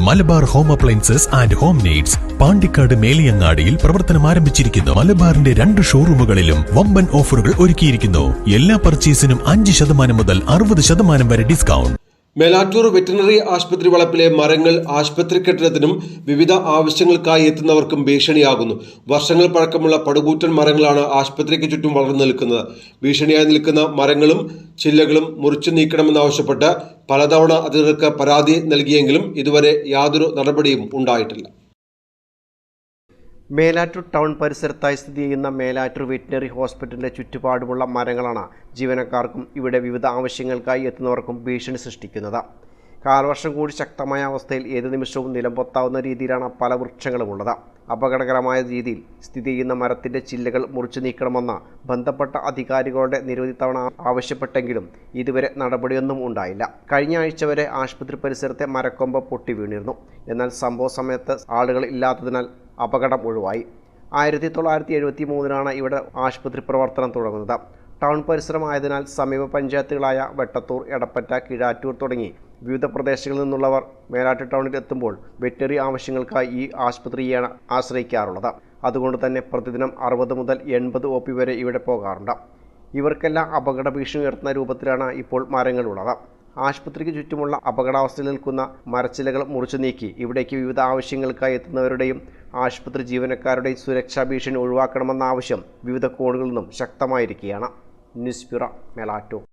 Malabar home appliances and home needs Pandikkad മേലിയങ്ങാടിയിൽ പ്രവർത്തനം ആരംഭിച്ചിരിക്കുന്നു. മലബാറിന്റെ 2 ഷോറൂമുകളിലും വമ്പൻ ഓഫറുകൾ ഒരുക്കിയിരിക്കുന്നു. എല്ലാ പർച്ചേസിനും 5% മുതൽ 60% വരെ ഡിസ്കൗണ്ട്. മേലാറ്റൂർ വെറ്റിനറി ആശുപത്രി വളപ്പിലെ മരങ്ങൾ ആശുപത്രി കെട്ടിടത്തിനും വിവിധ ആവശ്യങ്ങൾക്കായി എത്തുന്നവർക്കും ഭീഷണിയാകുന്നു. വർഷങ്ങൾ പഴക്കമുള്ള പടുകൂറ്റൻ മരങ്ങളാണ് ആശുപത്രിക്ക് ചുറ്റും വളർന്നു നിൽക്കുന്നത്. ഭീഷണിയായി നിൽക്കുന്ന മരങ്ങളും ചില്ലകളും മുറിച്ചു നീക്കണമെന്നാവശ്യപ്പെട്ട് പലതവണ അധികൃതർക്ക് പരാതി നൽകിയെങ്കിലും ഇതുവരെ യാതൊരു നടപടിയും ഉണ്ടായിട്ടില്ല. മേലാറ്റൂർ ടൗൺ പരിസരത്തായി സ്ഥിതി ചെയ്യുന്ന മേലാറ്റൂർ വെറ്റിനറി ഹോസ്പിറ്റലിന്റെ ചുറ്റുപാടുമുള്ള മരങ്ങളാണ് ജീവനക്കാർക്കും ഇവിടെ വിവിധ ആവശ്യങ്ങൾക്കായി എത്തുന്നവർക്കും ഭീഷണി സൃഷ്ടിക്കുന്നത്. കാലവർഷം കൂടി ശക്തമായ അവസ്ഥയിൽ ഏത് നിമിഷവും നിലംപൊത്താവുന്ന രീതിയിലാണ് പല വൃക്ഷങ്ങളുമുള്ളത്. അപകടകരമായ രീതിയിൽ സ്ഥിതി ചെയ്യുന്ന മരത്തിന്റെ ചില്ലകൾ മുറിച്ചു നീക്കണമെന്ന് ബന്ധപ്പെട്ട അധികാരികളുടെ നിരവധി തവണ ആവശ്യപ്പെട്ടെങ്കിലും ഇതുവരെ നടപടിയൊന്നും ഉണ്ടായില്ല. കഴിഞ്ഞ ആഴ്ച വരെ ആശുപത്രി പരിസരത്തെ മരക്കൊമ്പ് പൊട്ടി വീണിരുന്നു. എന്നാൽ സംഭവ സമയത്ത് ആളുകൾ ഇല്ലാത്തതിനാൽ അപകടം ഒഴിവായി. 1973 ഇവിടെ ആശുപത്രി പ്രവർത്തനം തുടങ്ങുന്നത്. ടൗൺ പരിസരമായതിനാൽ സമീപ പഞ്ചായത്തുകളായ വെട്ടത്തൂർ, എടപ്പറ്റ, കിഴാറ്റൂർ തുടങ്ങി വിവിധ പ്രദേശങ്ങളിൽ നിന്നുള്ളവർ മേലാറ്റൂർ ടൗണിൽ എത്തുമ്പോൾ വെറ്റിനറി ആവശ്യങ്ങൾക്കായി ഈ ആശുപത്രിയെയാണ് ആശ്രയിക്കാറുള്ളത്. അതുകൊണ്ട് തന്നെ പ്രതിദിനം 60 മുതൽ 80 OP വരെ ഇവിടെ പോകാറുണ്ട്. ഇവർക്കെല്ലാം അപകട ഭീഷണി ഉയർത്തുന്ന രൂപത്തിലാണ് ഇപ്പോൾ മരങ്ങളുള്ളത്. ആശുപത്രിക്ക് ചുറ്റുമുള്ള അപകടാവസ്ഥയിൽ നിൽക്കുന്ന മരച്ചിലകൾ മുറിച്ചു നീക്കി ഇവിടേക്ക് വിവിധ ആവശ്യങ്ങൾക്കായി എത്തുന്നവരുടെയും ആശുപത്രി ജീവനക്കാരുടെയും സുരക്ഷാ ഭീഷണി ഒഴിവാക്കണമെന്ന ആവശ്യം വിവിധ കോണുകളിൽ നിന്നും ശക്തമായിരിക്കുകയാണ്. News bureau, Melattur.